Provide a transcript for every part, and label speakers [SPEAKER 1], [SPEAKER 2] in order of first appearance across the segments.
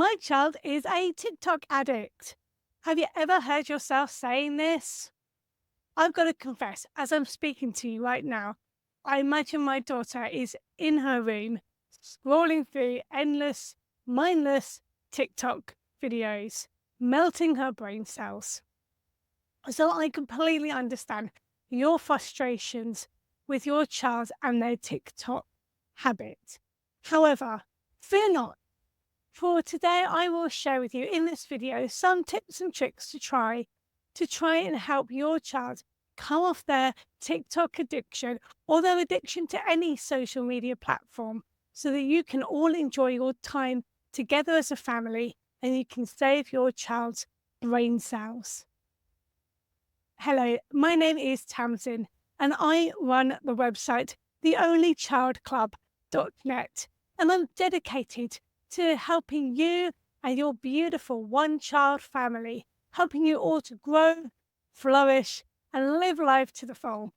[SPEAKER 1] My child is a TikTok addict. Have you ever heard yourself saying this? I've got to confess, as I'm speaking to you right now, I imagine my daughter is in her room scrolling through endless, mindless TikTok videos, melting her brain cells. So I completely understand your frustrations with your child and their TikTok habit. However, fear not. For today, I will share with you in this video some tips and tricks to try and help your child come off their TikTok addiction or their addiction to any social media platform so that you can all enjoy your time together as a family and you can save your child's brain cells. Hello, my name is Tamsin and I run the website theonlychildclub.net, and I'm dedicated to helping you and your beautiful one-child family, helping you all to grow, flourish, and live life to the full.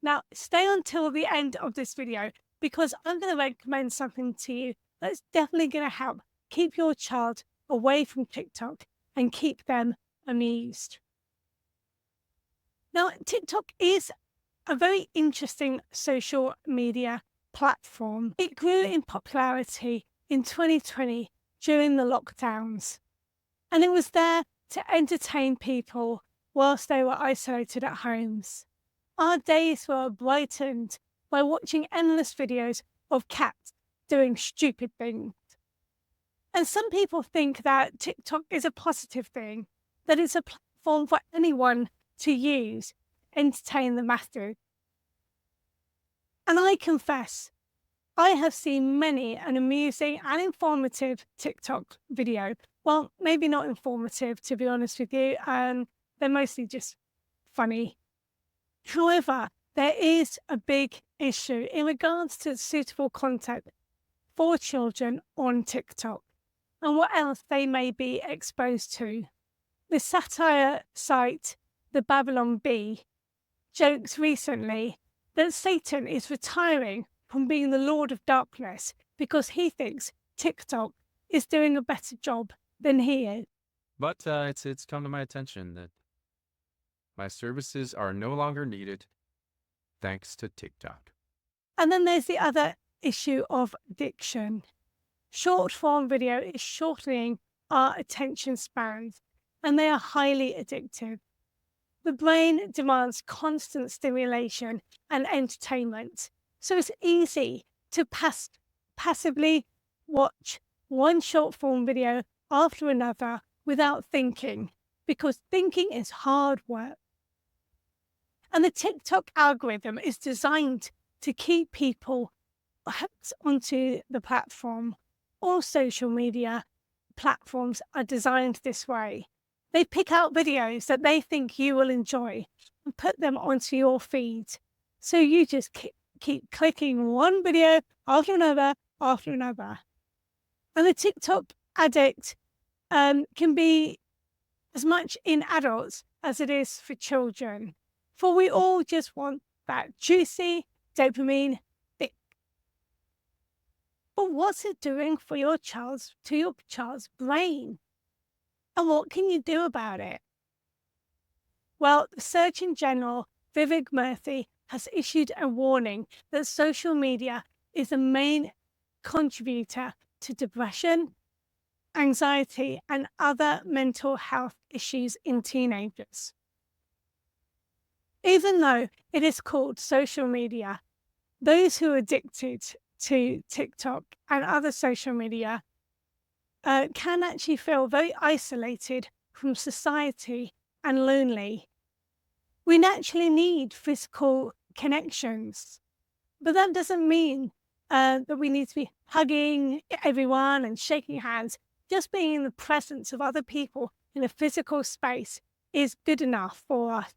[SPEAKER 1] Now, stay until the end of this video because I'm going to recommend something to you that's definitely going to help keep your child away from TikTok and keep them amused. Now, TikTok is a very interesting social media platform. It grew in popularity in 2020 during the lockdowns, and it was there to entertain people whilst they were isolated at homes. Our days were brightened by watching endless videos of cats doing stupid things. And some people think that TikTok is a positive thing, that it's a platform for anyone to use, entertain the masses. And I confess, I have seen many an amusing and informative TikTok video. Well, maybe not informative, to be honest with you. They're mostly just funny. However, there is a big issue in regards to suitable content for children on TikTok and what else they may be exposed to. The satire site, the Babylon Bee, jokes recently that Satan is retiring from being the Lord of Darkness because he thinks TikTok is doing a better job than he is.
[SPEAKER 2] But it's come to my attention that my services are no longer needed thanks to TikTok.
[SPEAKER 1] And then there's the other issue of addiction. Short form video is shortening our attention spans, and they are highly addictive. The brain demands constant stimulation and entertainment, so it's easy to passively watch one short form video after another without thinking, because thinking is hard work. And the TikTok algorithm is designed to keep people hooked onto the platform. All social media platforms are designed this way. They pick out videos that they think you will enjoy and put them onto your feed. So you just keep clicking one video after another, after another. And the TikTok addict can be as much in adults as it is for children. For we all just want that juicy dopamine fix. But what's it doing for your child's brain? And what can you do about it? Well, the Surgeon General, Vivek Murthy, has issued a warning that social media is the main contributor to depression, anxiety, and other mental health issues in teenagers. Even though it is called social media, those who are addicted to TikTok and other social media can actually feel very isolated from society and lonely. We naturally need physical connections, but that doesn't mean that we need to be hugging everyone and shaking hands. Just being in the presence of other people in a physical space is good enough for us.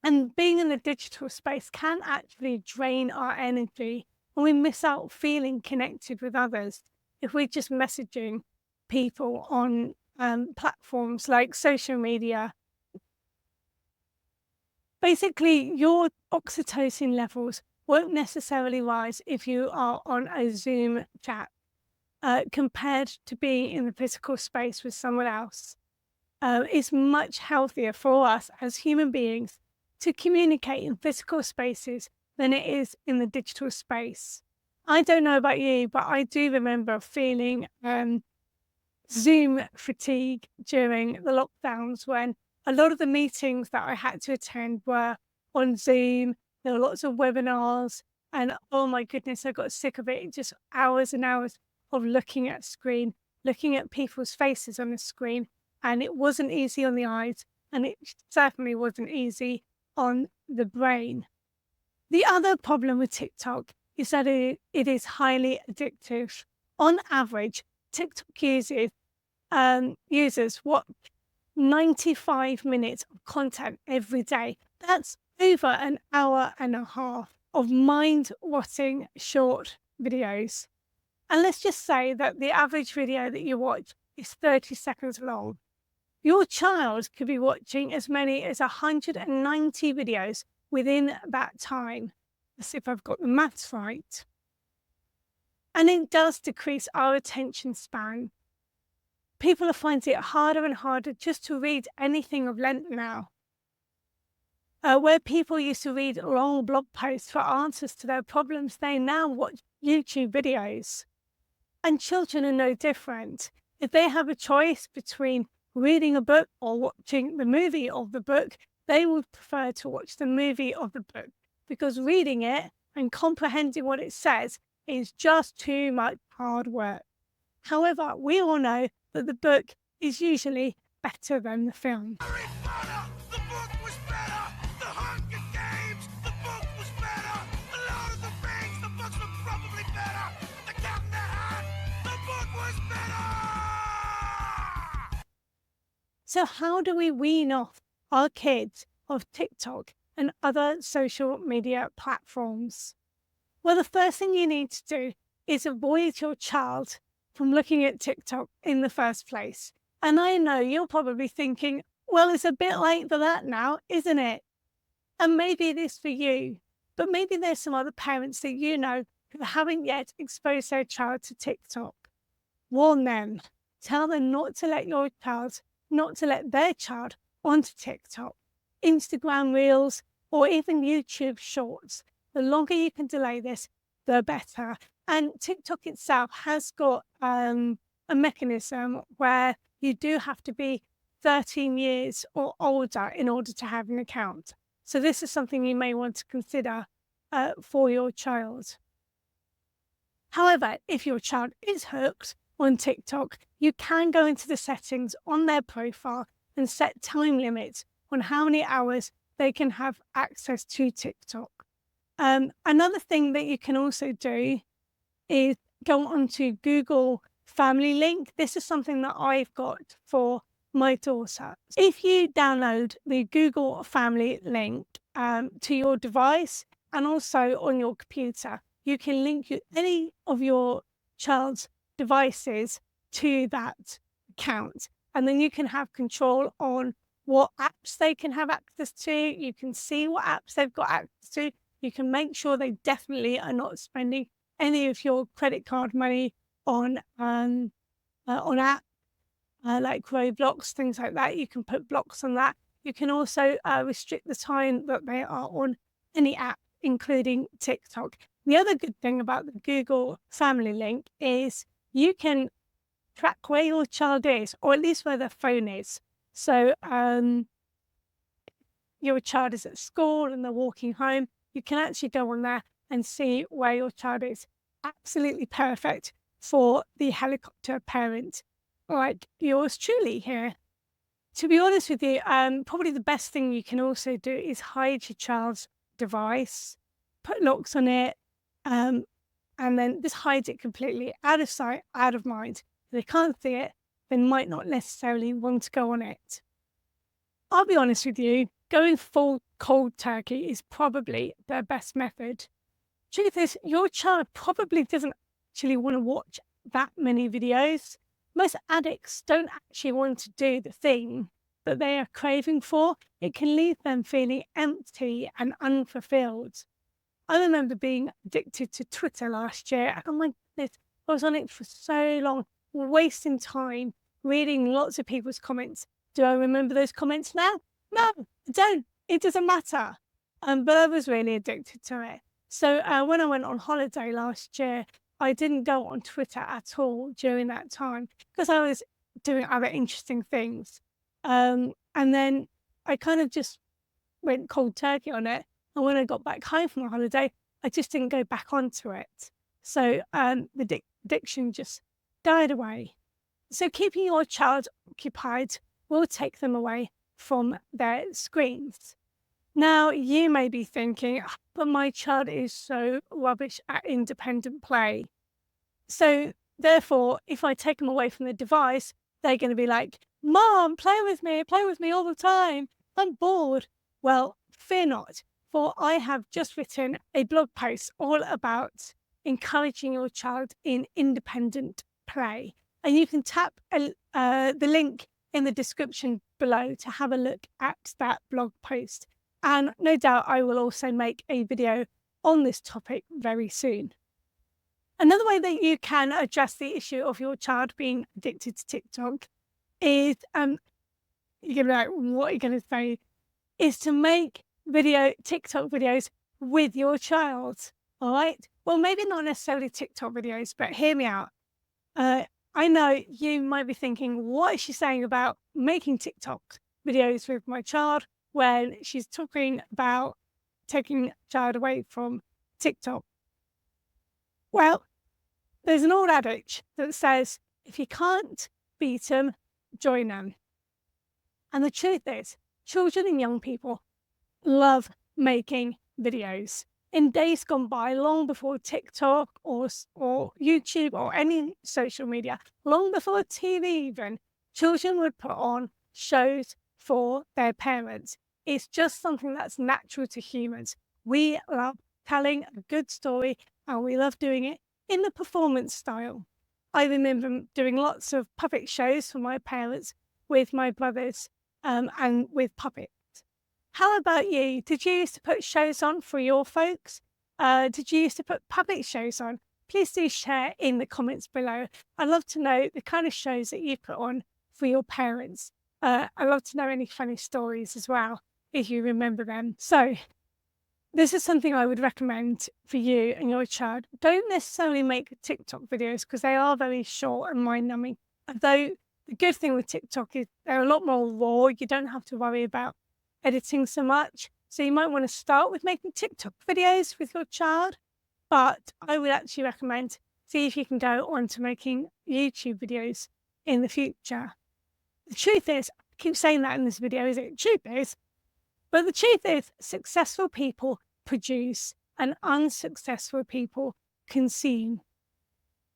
[SPEAKER 1] And being in a digital space can actually drain our energy, and we miss out feeling connected with others if we're just messaging people on platforms like social media. Basically, your oxytocin levels won't necessarily rise if you are on a Zoom chat. compared to being in the physical space with someone else. It's much healthier for us as human beings to communicate in physical spaces than it is in the digital space. I don't know about you, but I do remember feeling Zoom fatigue during the lockdowns when a lot of the meetings that I had to attend were on Zoom. There were lots of webinars, and oh my goodness, I got sick of it. Just hours and hours of looking at a screen, looking at people's faces on the screen, and it wasn't easy on the eyes, and it certainly wasn't easy on the brain. The other problem with TikTok is that it is highly addictive. On average, TikTok users watch 95 minutes of content every day. That's over an hour and a half of mind-rotting short videos. And let's just say that the average video that you watch is 30 seconds long. Your child could be watching as many as 190 videos within that time. Let's see if I've got the maths right. And it does decrease our attention span. People are finding it harder and harder just to read anything of length now. Where people used to read long blog posts for answers to their problems, they now watch YouTube videos. And children are no different. If they have a choice between reading a book or watching the movie of the book, they would prefer to watch the movie of the book, because reading it and comprehending what it says is just too much hard work. However, we all know that the book is usually better than the film. So how do we wean off our kids of TikTok and other social media platforms? Well, the first thing you need to do is avoid your child from looking at TikTok in the first place. And I know you're probably thinking, well, it's a bit late for that now, isn't it? And maybe it is for you, but maybe there's some other parents that you know who haven't yet exposed their child to TikTok. Warn them. Tell them not to let their child onto TikTok, Instagram Reels, or even YouTube Shorts. The longer you can delay this, the better. And TikTok itself has got a mechanism where you do have to be 13 years or older in order to have an account. So this is something you may want to consider for your child. However, if your child is hooked on TikTok, you can go into the settings on their profile and set time limits on how many hours they can have access to TikTok. Another thing that you can also do is go onto Google Family Link. This is something that I've got for my daughter. If you download the Google Family Link to your device and also on your computer, you can link any of your child's devices to that account. And then you can have control on what apps they can have access to. You can see what apps they've got access to. You can make sure they definitely are not spending any of your credit card money on apps like Roblox, things like that. You can put blocks on that. You can also restrict the time that they are on any app, including TikTok. The other good thing about the Google Family Link is you can track where your child is, or at least where their phone is. So your child is at school and they're walking home, you can actually go on there and see where your child is. Absolutely perfect for the helicopter parent like yours truly here. To be honest with you, probably the best thing you can also do is hide your child's device, put locks on it, and then just hide it completely, out of sight, out of mind. If they can't see it, they might not necessarily want to go on it. I'll be honest with you, going full cold turkey is probably the best method. Truth is, your child probably doesn't actually want to watch that many videos. Most addicts don't actually want to do the thing that they are craving for. It can leave them feeling empty and unfulfilled. I remember being addicted to Twitter last year. Oh my goodness, I was on it for so long, wasting time reading lots of people's comments. Do I remember those comments now? No, I don't. It doesn't matter. But I was really addicted to it. So when I went on holiday last year, I didn't go on Twitter at all during that time because I was doing other interesting things. And then I kind of just went cold turkey on it. And when I got back home from the holiday, I just didn't go back onto it. So the addiction just died away. So keeping your child occupied will take them away from their screens. Now, you may be thinking, "Ah, but my child is so rubbish at independent play. So therefore, if I take them away from the device, they're going to be like, Mom, play with me all the time. I'm bored." Well, fear not, for I have just written a blog post all about encouraging your child in independent play. And you can tap the link in the description below to have a look at that blog post. And no doubt I will also make a video on this topic very soon. Another way that you can address the issue of your child being addicted to TikTok is, you're going to be like, what are you going to say? Is to make TikTok videos with your child, all right? Well, maybe not necessarily TikTok videos, but hear me out. I know you might be thinking, what is she saying about making TikTok videos with my child when she's talking about taking a child away from TikTok? Well, there's an old adage that says, if you can't beat them, join them. And the truth is, children and young people love making videos. In days gone by, long before TikTok or YouTube or any social media, long before TV even, children would put on shows for their parents. It's just something that's natural to humans. We love telling a good story and we love doing it in the performance style. I remember doing lots of puppet shows for my parents with my brothers and with puppets. How about you? Did you used to put shows on for your folks? Did you used to put puppet shows on? Please do share in the comments below. I'd love to know the kind of shows that you put on for your parents. I'd love to know any funny stories as well, if you remember them. So this is something I would recommend for you and your child. Don't necessarily make TikTok videos because they are very short and mind-numbing. Although the good thing with TikTok is they're a lot more raw. You don't have to worry about editing so much. So you might want to start with making TikTok videos with your child, but I would actually recommend see if you can go on to making YouTube videos in the future. The truth is, I keep saying that in this video, is it? Truth is, but the truth is, successful people produce and unsuccessful people consume.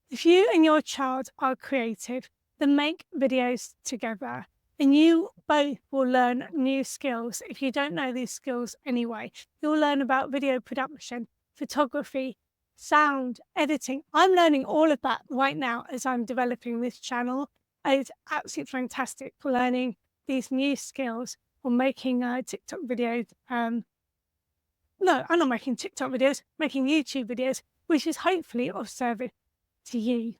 [SPEAKER 1] If you and your child are creative, then make videos together. And you both will learn new skills. If you don't know these skills anyway, you'll learn about video production, photography, sound, editing. I'm learning all of that right now as I'm developing this channel. It's absolutely fantastic learning these new skills or making TikTok videos. No, I'm not making TikTok videos, making YouTube videos, which is hopefully of service to you.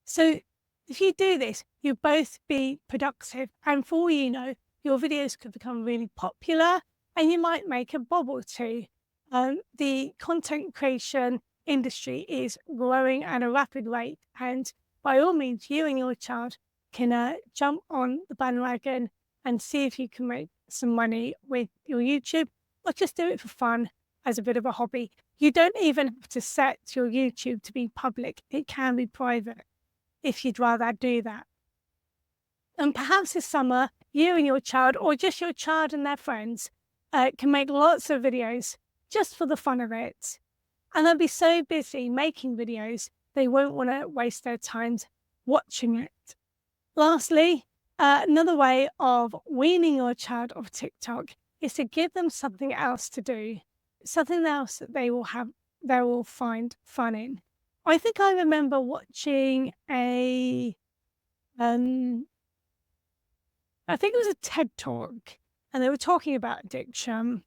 [SPEAKER 1] So if you do this, you'll both be productive, and for all you know, your videos could become really popular and you might make a bob or two. The content creation industry is growing at a rapid rate, and by all means, you and your child can jump on the bandwagon and see if you can make some money with your YouTube, or just do it for fun as a bit of a hobby. You don't even have to set your YouTube to be public. It can be private if you'd rather do that. And perhaps this summer, you and your child, or just your child and their friends, can make lots of videos just for the fun of it. And they'll be so busy making videos, they won't want to waste their time watching it. Lastly, another way of weaning your child off TikTok is to give them something else to do, something else that they will find fun in. I think I remember watching I think it was a TED Talk, and they were talking about addiction.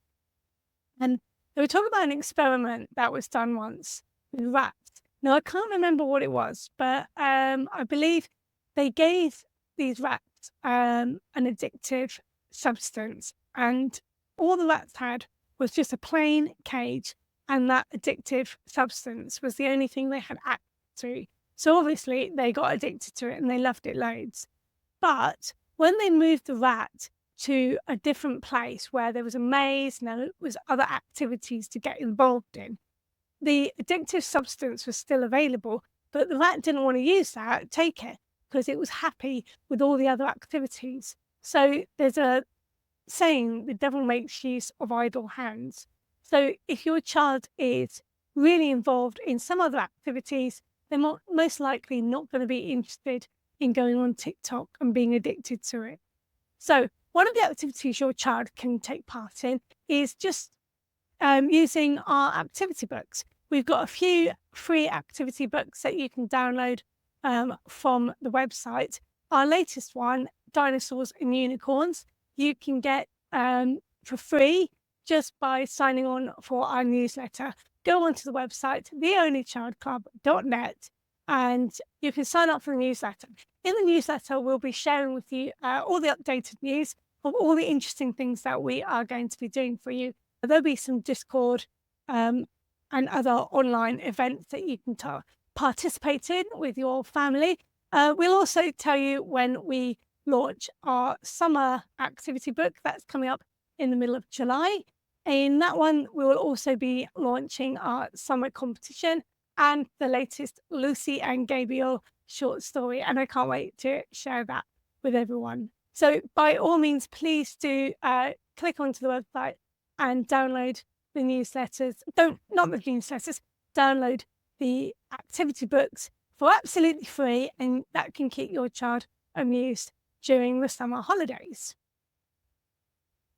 [SPEAKER 1] And they were talking about an experiment that was done once with rats. Now, I can't remember what it was, but I believe they gave these rats an addictive substance, and all the rats had was just a plain cage, and that addictive substance was the only thing they had access to. So obviously they got addicted to it and they loved it loads. But when they moved the rat to a different place where there was a maze and there was other activities to get involved in, the addictive substance was still available, but the rat didn't want to use that, take it, because it was happy with all the other activities. So there's a saying, the devil makes use of idle hands. So if your child is really involved in some other activities, they're most likely not going to be interested in going on TikTok and being addicted to it. So one of the activities your child can take part in is just using our activity books. We've got a few free activity books that you can download from the website. Our latest one, Dinosaurs and Unicorns, you can get for free just by signing on for our newsletter. Go onto the website, theonlychildclub.net, and you can sign up for the newsletter. In the newsletter, we'll be sharing with you all the updated news of all the interesting things that we are going to be doing for you. There'll be some Discord and other online events that you can participate in with your family. We'll also tell you when we launch our summer activity book that's coming up in the middle of July. In that one, we will also be launching our summer competition and the latest Lucy and Gabriel short story. And I can't wait to share that with everyone. So by all means, please do click onto the website and download the newsletters. Not the newsletters, download the activity books for absolutely free, and that can keep your child amused during the summer holidays.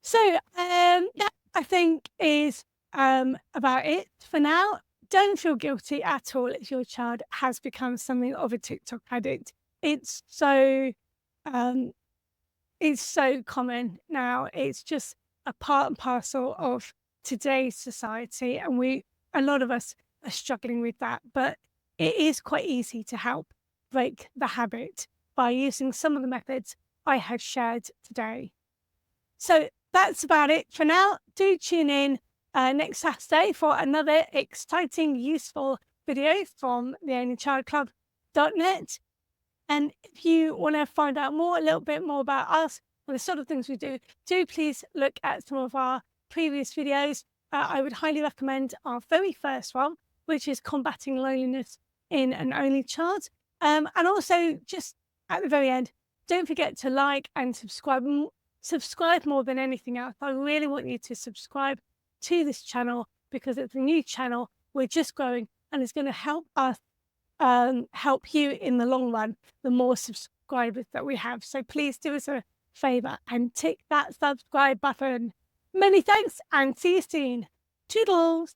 [SPEAKER 1] So that, I think, is about it for now. Don't feel guilty at all if your child has become something of a TikTok addict. It's so common now. It's just a part and parcel of today's society, and a lot of us are struggling with that. But it is quite easy to help break the habit by using some of the methods I have shared today. So that's about it for now. Do tune in next Saturday for another exciting, useful video from theonlychildclub.net. And if you want to find out a little bit more about us and the sort of things we do please look at some of our previous videos. I would highly recommend our very first one, which is combating loneliness in an only child. And also, just at the very end, don't forget to like and subscribe. Subscribe more than anything else. I really want you to subscribe to this channel because it's a new channel. We're just growing, and it's going to help us help you in the long run, the more subscribers that we have. So please do us a favor and tick that subscribe button. Many thanks, and see you soon. Toodles.